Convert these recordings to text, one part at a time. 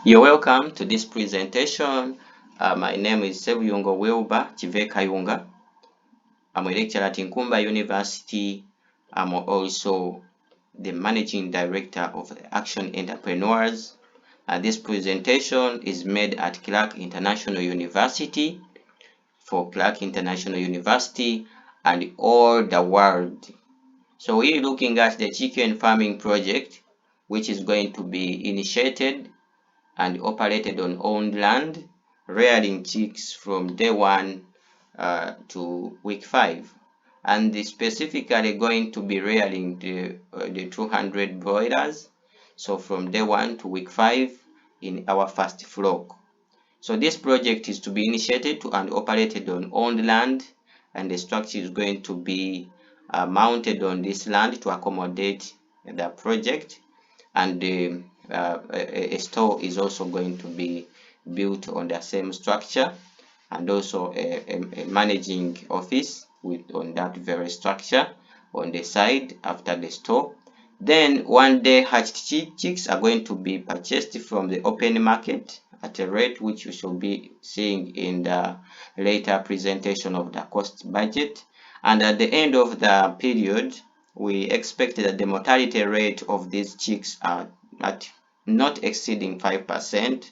You're welcome to this presentation. My name is Ssebuyungo Wilber Kivekayunga. I'm a lecturer at Nkumba University. I'm also the managing director of Action Entrepreneurs. This presentation is made at Clarke International University for Clarke International University and all the world. So we're looking at the chicken farming project, which is going to be initiated and operated on owned land, rearing chicks from day 1 to week 5. And specifically going to be rearing the 200 broilers, so from day 1 to week 5 in our first flock. So this project is to be initiated and operated on owned land, and the structure is going to be mounted on this land to accommodate the project, and a store is also going to be built on the same structure, and also a managing office on that very structure on the side after the store. Then one day hatched chicks are going to be purchased from the open market at a rate which you shall be seeing in the later presentation of the cost budget. And at the end of the period, we expect that the mortality rate of these chicks are at not exceeding 5%.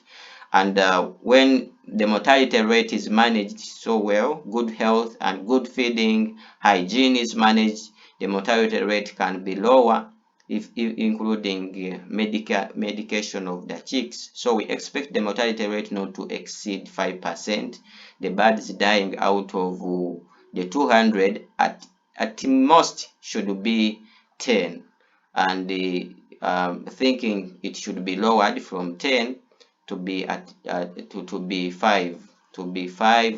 And when the mortality rate is managed so well, good health and good feeding, hygiene is managed, the mortality rate can be lower, if including medication of the chicks. So we expect the mortality rate not to exceed 5%. The birds dying out of the 200 at most should be 10, and thinking it should be lowered from 10 to be at to be 5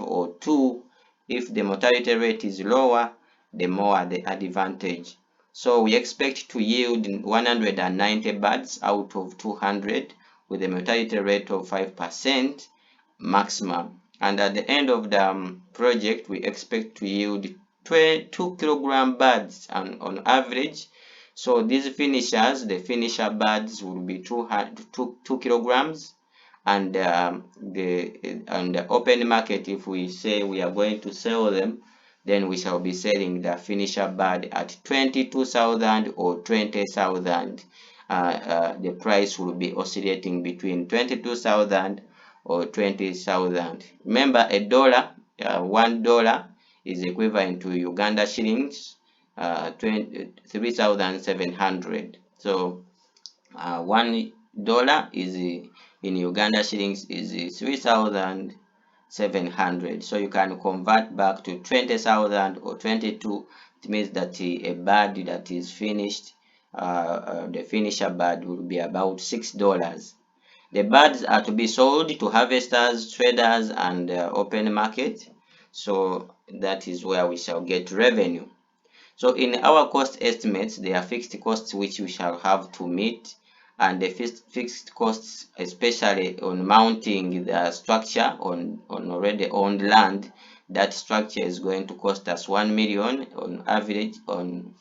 or 2. If the mortality rate is lower, the more the advantage. So we expect to yield 190 birds out of 200 with a mortality rate of 5% maximum. And at the end of the project, we expect to yield 2 kilogram birds on average. So these finishers, the finisher birds, will be 2 kilograms. And the open market, if we say we are going to sell them, then we shall be selling the finisher bird at 22,000 or 20,000. The price will be oscillating between 22,000 or 20,000. Remember, $1 is equivalent to Uganda shillings 3,700. So $1 is in Uganda shillings is 3,700. So you can convert back to 20,000 or 22. It means that a bird that is finished, the finisher bird, will be about $6. The birds are to be sold to harvesters, traders, and open market. So that is where we shall get revenue. So in our cost estimates, there are fixed costs which we shall have to meet, and the fixed costs, especially on mounting the structure on already owned land, that structure is going to cost us 1 million on average. On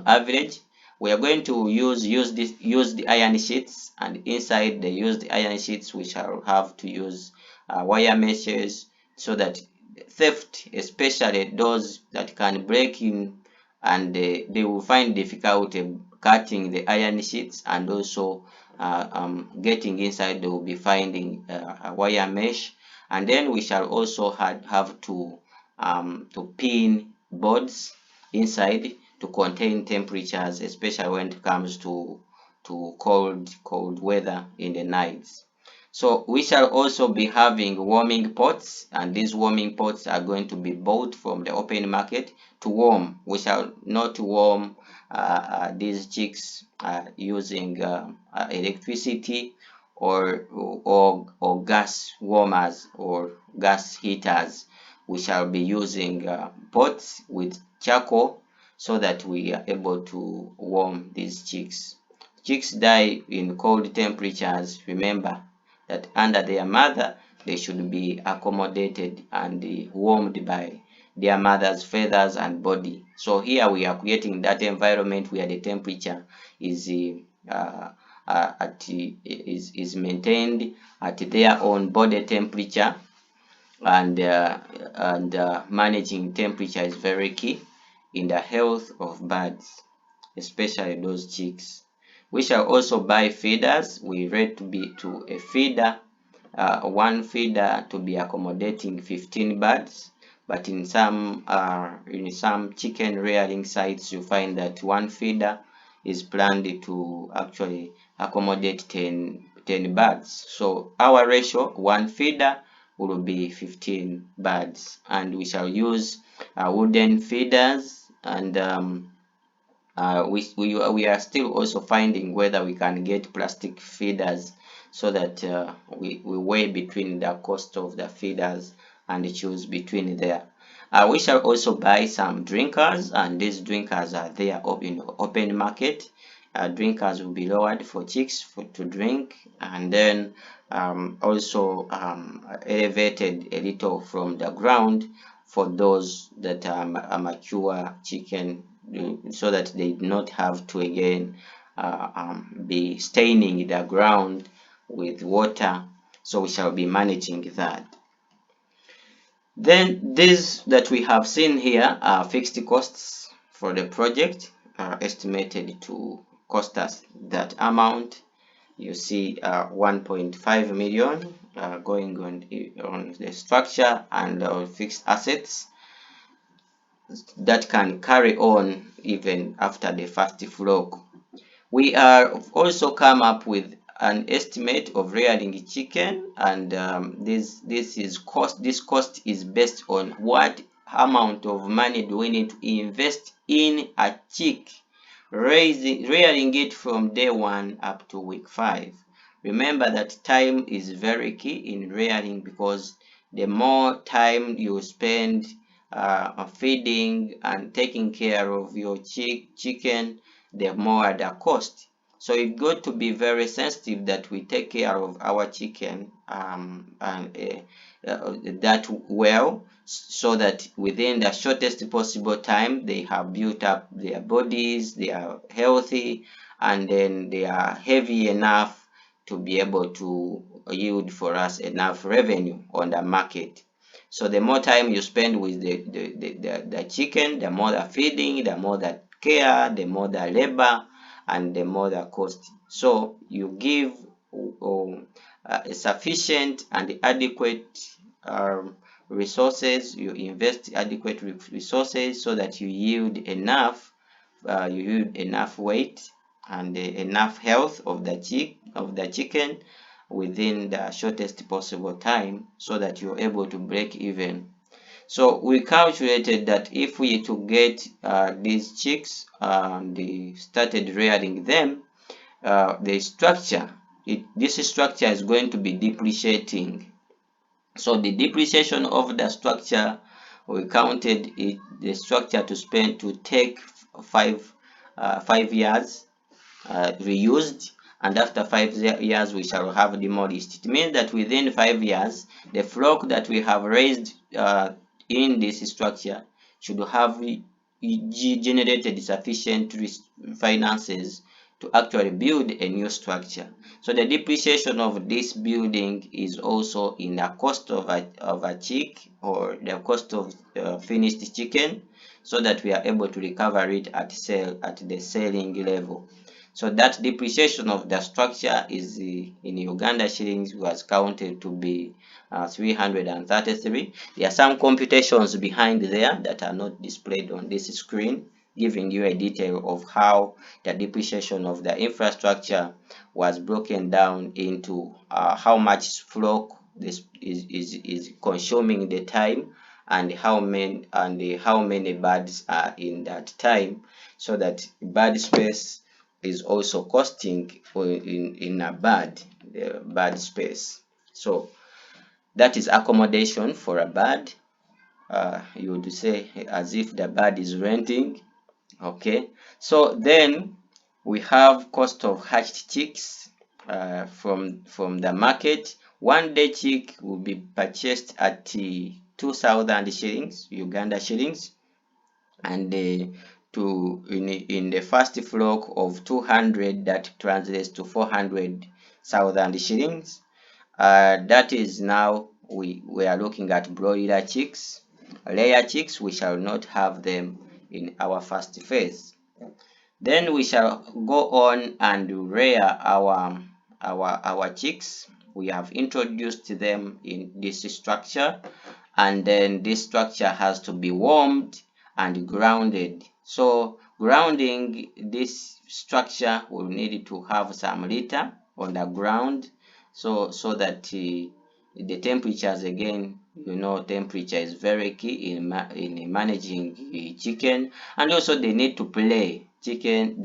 average, we are going to use the iron sheets, and inside the used iron sheets, we shall have to use wire meshes, so that theft, especially those that can break in, and they will find difficulty cutting the iron sheets, and also getting inside, they will be finding a wire mesh. And then we shall also have to pin boards inside to contain temperatures, especially when it comes to cold weather in the nights. So we shall also be having warming pots, and these warming pots are going to be bought from the open market to warm. We shall not warm these chicks using electricity or gas warmers or gas heaters. We shall be using pots with charcoal, so that we are able to warm these chicks. Chicks die in cold temperatures. Remember that under their mother, they should be accommodated and warmed by their mother's feathers and body. So here we are creating that environment where the temperature is is maintained at their own body temperature, and managing temperature is very key in the health of birds, especially those chicks. We shall also buy feeders. We rate to a feeder, one feeder to be accommodating 15 birds, but in some chicken rearing sites you find that one feeder is planned to actually accommodate 10 birds. So our ratio, one feeder will be 15 birds, and we shall use wooden feeders, and we are still also finding whether we can get plastic feeders, so that we weigh between the cost of the feeders and choose between there. We shall also buy some drinkers, and these drinkers are there in open market. Drinkers will be lowered for chicks to drink, and then also elevated a little from the ground for those that are mature chicken, so that they do not have to again be staining the ground with water. So we shall be managing that. Then these that we have seen here are fixed costs for the project, estimated to cost us that amount. You see 1.5 million going on the structure and fixed assets that can carry on even after the first flock. We are also come up with an estimate of rearing chicken, and this cost is based on what amount of money do we need to invest in a chick, rearing it from day 1 up to week 5. Remember that time is very key in rearing, because the more time you spend feeding and taking care of your chicken, the more the cost. So it's got to be very sensitive that we take care of our chicken that well, so that within the shortest possible time they have built up their bodies, they are healthy, and then they are heavy enough to be able to yield for us enough revenue on the market. So the more time you spend with the chicken, the more the feeding, the more the care, the more the labor, and the more the cost. So you give sufficient and adequate resources, you invest adequate resources, so that you yield enough weight and enough health of the chicken within the shortest possible time, so that you're able to break even. So we calculated that if we to get these chicks, they started rearing them, this structure is going to be depreciating. So the depreciation of the structure, we counted the structure to take 5 years reused, and after 5 years we shall have demolished. It means that within 5 years, the flock that we have raised in this structure should have generated sufficient finances to actually build a new structure. So the depreciation of this building is also in the cost of a chick, or the cost of finished chicken, so that we are able to recover it at the selling level. So that depreciation of the structure is in Uganda shillings was counted to be 333. There are some computations behind there that are not displayed on this screen, giving you a detail of how the depreciation of the infrastructure was broken down into how much flock this is consuming the time, and how many birds are in that time, so that bird space is also costing in a bird space. So that is accommodation for a bird. You would say as if the bird is renting. Okay, so then we have cost of hatched chicks from the market. One day chick will be purchased at 2,000 shillings, Uganda shillings, and in the first flock of 200, that translates to 400,000 shillings. That is now we are looking at broiler chicks. Layer chicks, we shall not have them in our first phase. Then we shall go on and rear our chicks. We have introduced them in this structure, and then this structure has to be warmed and grounded. So grounding this structure will need to have some litter on the ground, so that the temperatures, again, temperature is very key in managing chicken. And also they need to play. Chicken,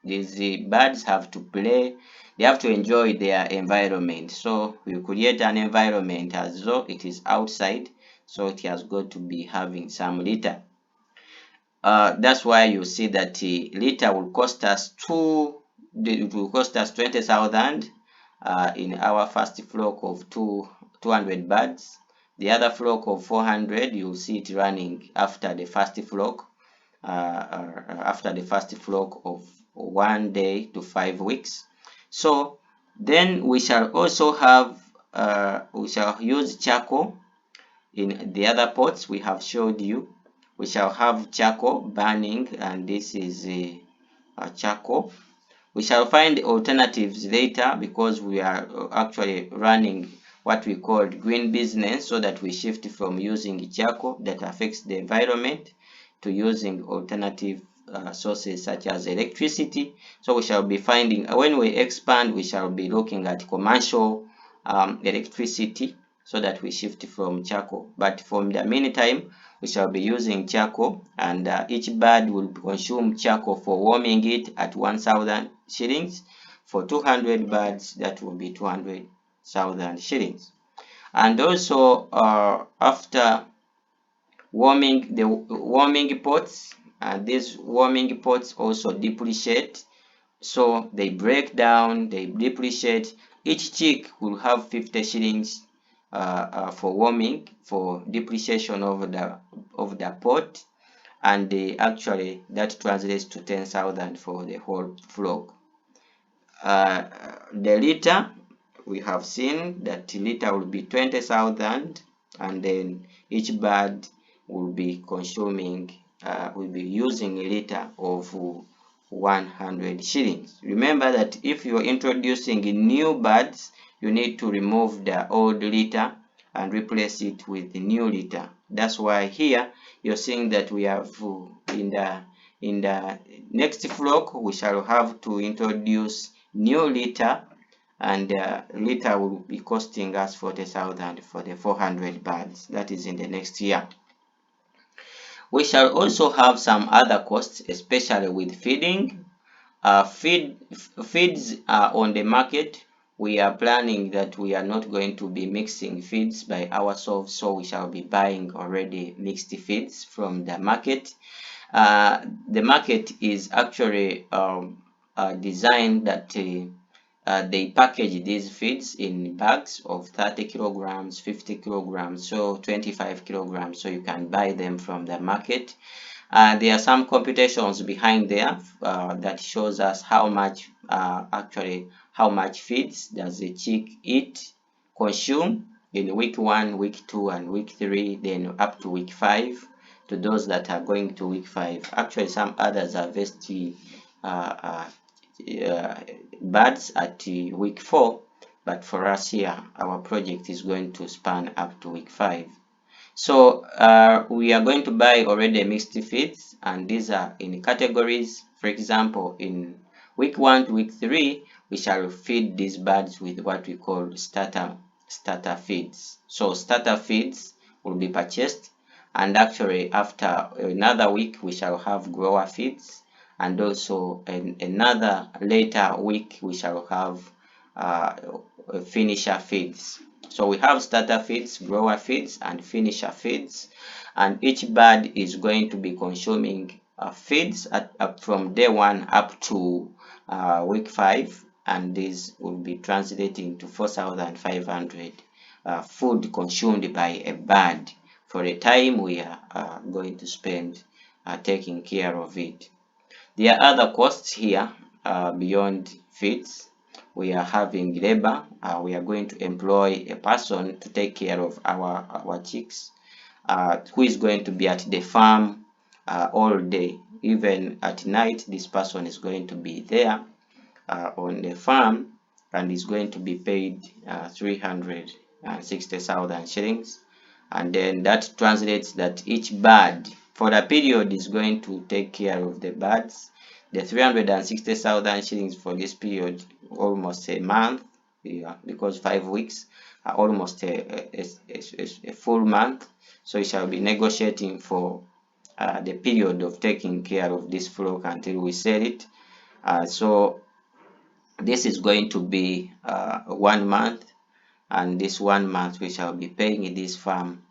these birds have to play. They have to enjoy their environment. So we create an environment as though it is outside, so it has got to be having some litter. That's why you see that litter will cost us 20,000 in our first flock of 200 birds. The other flock of 400, you'll see it running after the first flock, of 1 day to 5 weeks. So then we shall also have we shall use charcoal in the other pots we have showed you. We shall have charcoal burning, and this is a charcoal. We shall find alternatives later, because we are actually running what we call green business, so that we shift from using charcoal that affects the environment to using alternative sources such as electricity. So we shall be finding, when we expand, we shall be looking at commercial electricity, so that we shift from charcoal. But from the meantime, we shall be using charcoal, and each bird will consume charcoal for warming it at 1,000 shillings. For 200 birds, that will be 200,000 shillings. And also after warming the warming pots, and these warming pots also depreciate, so they break down, they depreciate. Each chick will have 50 shillings for warming, for depreciation of the pot, and actually that translates to 10,000 for the whole flock. The litter, we have seen that litter will be 20,000, and then each bird will be consuming, will be using a litter of 100 shillings. Remember that if you're introducing new birds, you need to remove the old litter and replace it with the new litter. That's why here you're seeing that we have in the next flock we shall have to introduce new litter, and litter will be costing us 40,000 for the 400 birds. That is in the next year. We shall also have some other costs, especially with feeding. Feeds are on the market. We are planning that we are not going to be mixing feeds by ourselves, so we shall be buying already mixed feeds from the market. The market is actually designed that they package these feeds in bags of 30 kilograms, 50 kilograms, so 25 kilograms, so you can buy them from the market. There are some computations behind there that shows us how much feeds does the chick consume in week 1, week 2, and week 3, then up to week 5, to those that are going to week 5. Actually, some others are vested birds at week 4, but for us here, our project is going to span up to week 5. So we are going to buy already mixed feeds, and these are in categories. For example, in week 1 to week 3, we shall feed these birds with what we call starter feeds. So starter feeds will be purchased, and actually after another week we shall have grower feeds, and also another later week we shall have finisher feeds. So we have starter feeds, grower feeds, and finisher feeds, and each bird is going to be consuming feeds from day 1 up to week 5, and this will be translating to 4,500 food consumed by a bird for the time we are going to spend taking care of it. There are other costs here beyond feeds. We are having labor. We are going to employ a person to take care of our chicks, who is going to be at the farm all day. Even at night, this person is going to be there on the farm and is going to be paid 360,000 shillings. And then that translates that each bird for the period is going to take care of the birds. The 360,000 shillings for this period, almost a month, because 5 weeks are almost a full month. So we shall be negotiating for the period of taking care of this flock until we sell it. So this is going to be 1 month, and this 1 month we shall be paying this farm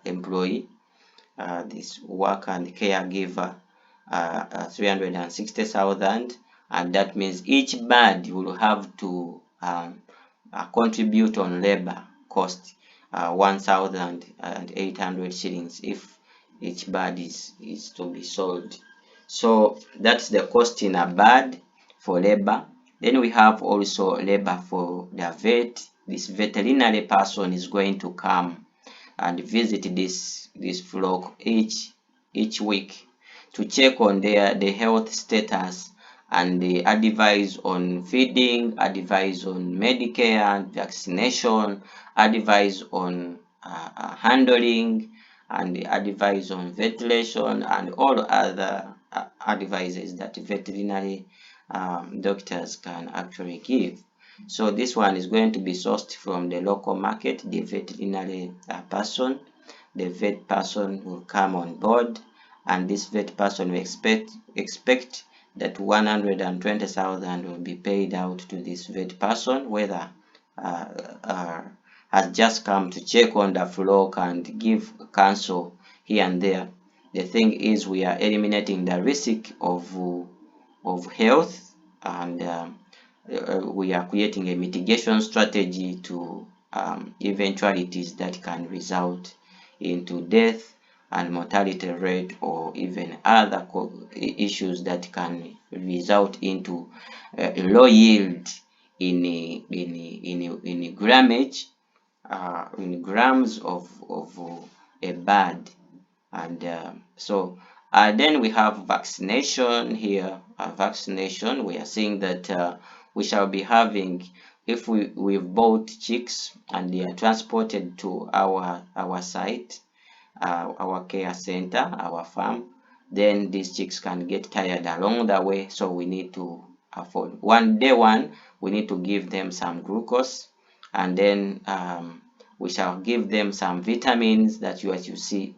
employee, this worker and caregiver, 360,000, and that means each bird will have to contribute on labor cost 1,800 shillings if each bird is to be sold. So that's the cost in a bird for labor. Then we have also labor for the vet. This veterinary person is going to come and visit this flock each week to check on the health status and the advise on feeding, advise on Medicare, vaccination, advise on handling, and advise on ventilation and all other advices that veterinary doctors can actually give. So this one is going to be sourced from the local market. The veterinary person, the vet person will come on board, and this vet person will expect that 120,000 will be paid out to this vet person, whether has just come to check on the flock and give counsel here and there. The thing is, we are eliminating the risk of health, and we are creating a mitigation strategy to eventualities that can result into death and mortality rate, or even other issues that can result into low yield in grammage, in grams of a bird. And then we have vaccination here. Vaccination, we are seeing that we shall be having, if we've bought chicks and they are transported to our site, our care center, our farm, then these chicks can get tired along the way. So we need to afford day one, we need to give them some glucose, and then we shall give them some vitamins that you see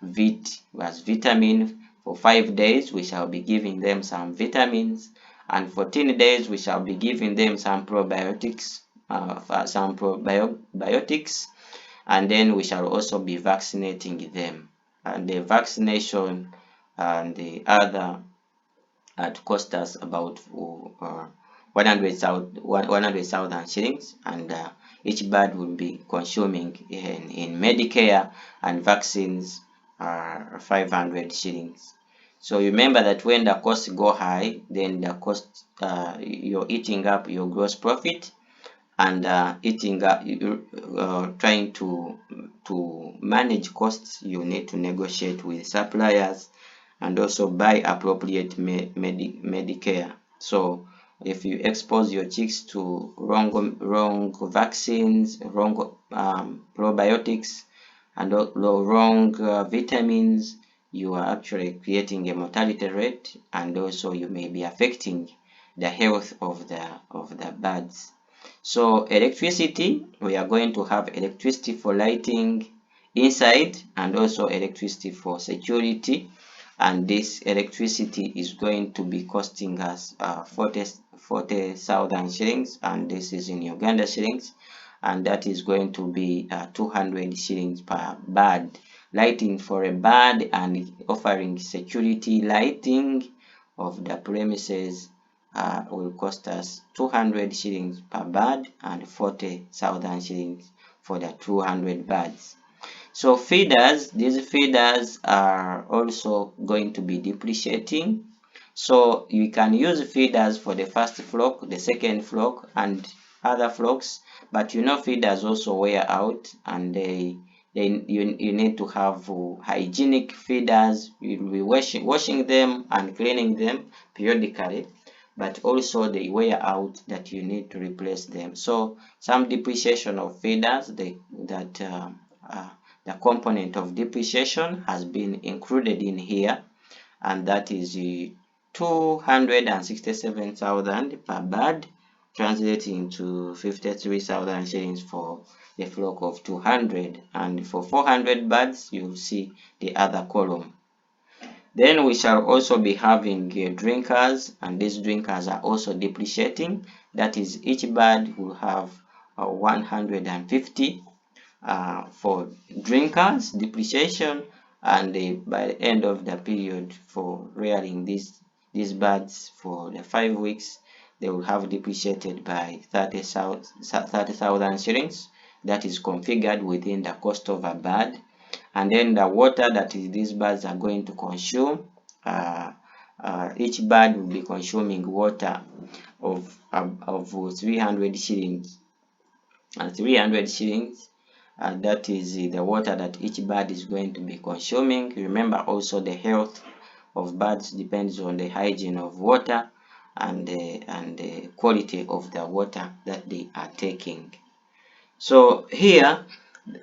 VIT was vitamin. For 5 days we shall be giving them some vitamins, and 14 days we shall be giving them some probiotics, and then we shall also be vaccinating them. And the vaccination and the other to cost us about 100,000 shillings, and each bird will be consuming in Medicare and vaccines 500 shillings. So remember that when the costs go high, then the cost, you're eating up your gross profit, and trying to manage costs, you need to negotiate with suppliers and also buy appropriate Medicare. So if you expose your chicks to wrong vaccines, wrong probiotics, and wrong vitamins, you are actually creating a mortality rate, and also you may be affecting the health of the birds. So electricity, we are going to have electricity for lighting inside, and also electricity for security, and this electricity is going to be costing us 40,000 shillings, and this is in Uganda shillings, and that is going to be 200 shillings per bird. Lighting for a bird and offering security lighting of the premises will cost us 200 shillings per bird and 40,000 shillings for the 200 birds. So feeders, these feeders are also going to be depreciating. So you can use feeders for the first flock, the second flock, and other flocks, but feeders also wear out, and you need to have hygienic feeders. You'll be washing them and cleaning them periodically, but also they wear out that you need to replace them. So some depreciation of feeders, the component of depreciation has been included in here, and that is 267,000 per bird, translating to 53,000 shillings for a flock of 200, and for 400 birds you'll see the other column. Then we shall also be having drinkers, and these drinkers are also depreciating. That is, each bird will have 150 for drinkers depreciation, and by the end of the period for rearing these birds for the 5 weeks, they will have depreciated by 30,000 shillings. That is configured within the cost of a bird. And then the water that these birds are going to consume, each bird will be consuming water of 300 shillings, and 300 shillings, that is the water that each bird is going to be consuming. Remember also the health of birds depends on the hygiene of water and the quality of the water that they are taking. So here,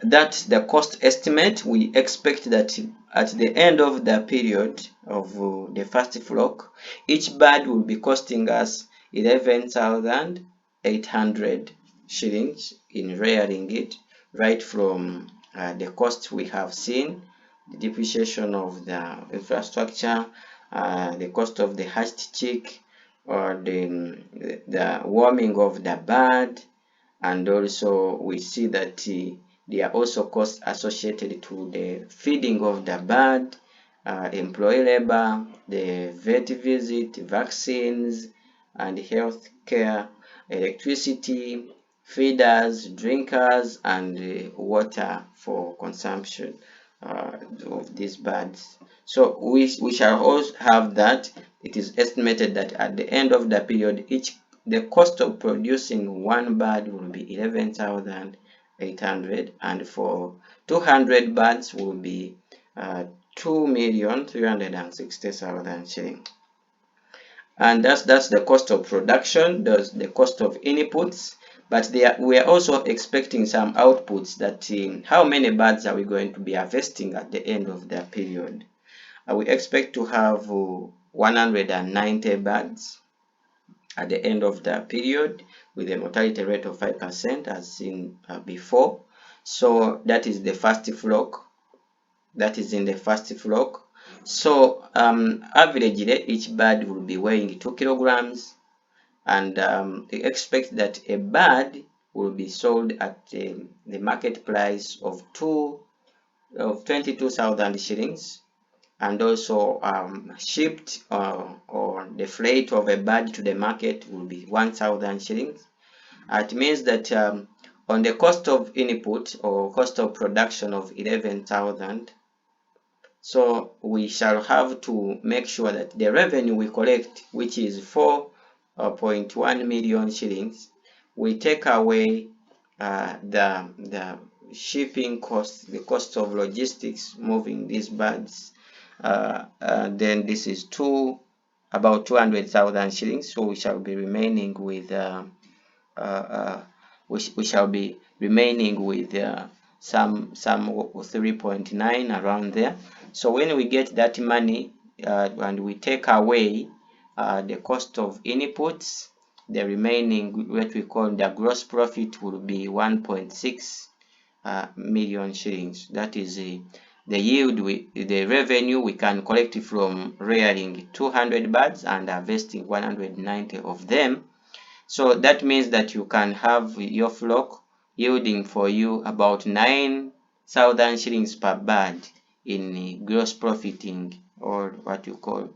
that's the cost estimate. We expect that at the end of the period of the first flock, each bird will be costing us 11,800 shillings in rearing it, right from the cost we have seen, the depreciation of the infrastructure, the cost of the hatched chick, or the warming of the bird, and also we see that there are also costs associated to the feeding of the bird, employee labor, the vet visit, vaccines, and health care, electricity, feeders, drinkers, and water for consumption of these birds. So we shall also have that. It is estimated that at the end of the period, the cost of producing one bird will be 11,800, and for 200 birds will be 2,360,000 shillings. And that's the cost of production. That's the cost of inputs. But we are also expecting some outputs, that how many birds are we going to be harvesting at the end of the period. We expect to have 190 birds at the end of the period, with a mortality rate of 5% as seen before. So that is the first flock. That is in the first flock. So averagely each bird will be weighing 2 kilograms, and we expect that a bird will be sold at the market price of 22,000 shillings, and also shipped or the freight of a bird to the market will be 1,000 shillings. It means that on the cost of input or cost of production of 11,000, so we shall have to make sure that the revenue we collect, which is 4.1 million shillings, we take away the shipping cost, the cost of logistics moving these birds. Then this is about 200,000 shillings. So we shall be remaining with some 3.9 around there. So when we get that money and we take away the cost of inputs, the remaining, what we call the gross profit, will be 1.6 million shillings. That is the yield, the revenue we can collect from rearing 200 birds and harvesting 190 of them. So that means that you can have your flock yielding for you about 9,000 shillings per bird in gross profiting, or what you call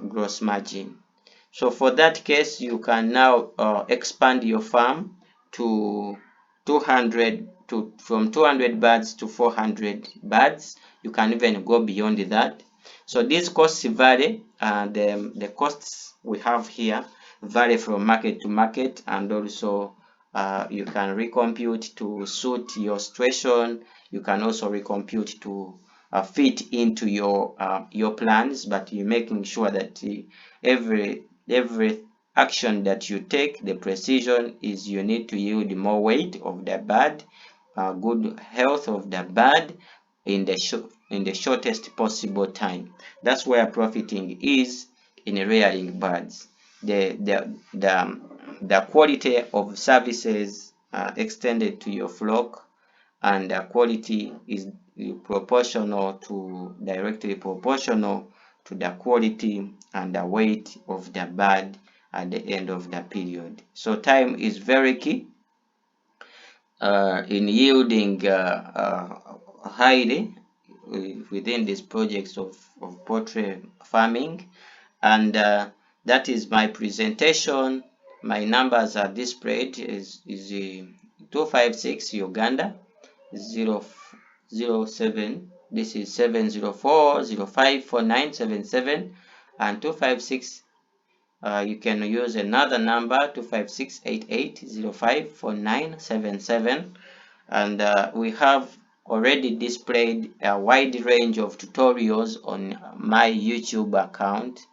gross margin. So for that case, you can now expand your farm to from 200 birds to 400 birds. You can even go beyond that. So these costs vary, and the costs we have here vary from market to market, and also you can recompute to suit your situation. You can also recompute to fit into your plans, but you're making sure that every action that you take, the precision is you need to yield more weight of the bird, good health of the bird in the shortest possible time. That's where profiting is in rearing birds. The quality of services extended to your flock, and the quality is directly proportional to the quality and the weight of the bird at the end of the period. So time is very key in yielding highly within these projects of poultry farming. And that is my presentation. My numbers are displayed is 256 Uganda 007. This is 704054977, and 256. You can use another number 25688054977, and we have already displayed a wide range of tutorials on my YouTube account,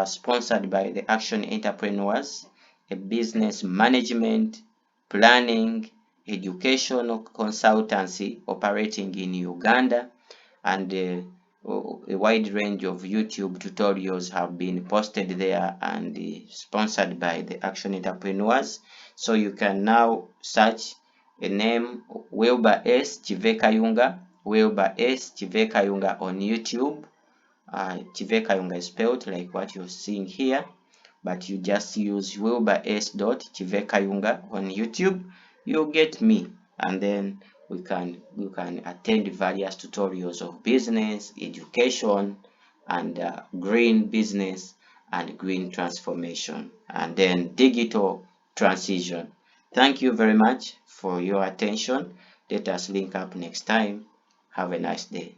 sponsored by the Action Entrepreneurs, a business management, planning, educational consultancy operating in Uganda, and a wide range of YouTube tutorials have been posted there and sponsored by the Action Entrepreneurs. So you can now search a name, Wilber S. Kivekayunga, Wilber S. Kivekayunga on YouTube. Kivekayunga is spelled like what you're seeing here, but you just use Wilber S. Kivekayunga on YouTube, you'll get me, and then you can attend various tutorials of business, education, and green business and green transformation, and then digital transition. Thank you very much for your attention. Let us link up next time. Have a nice day.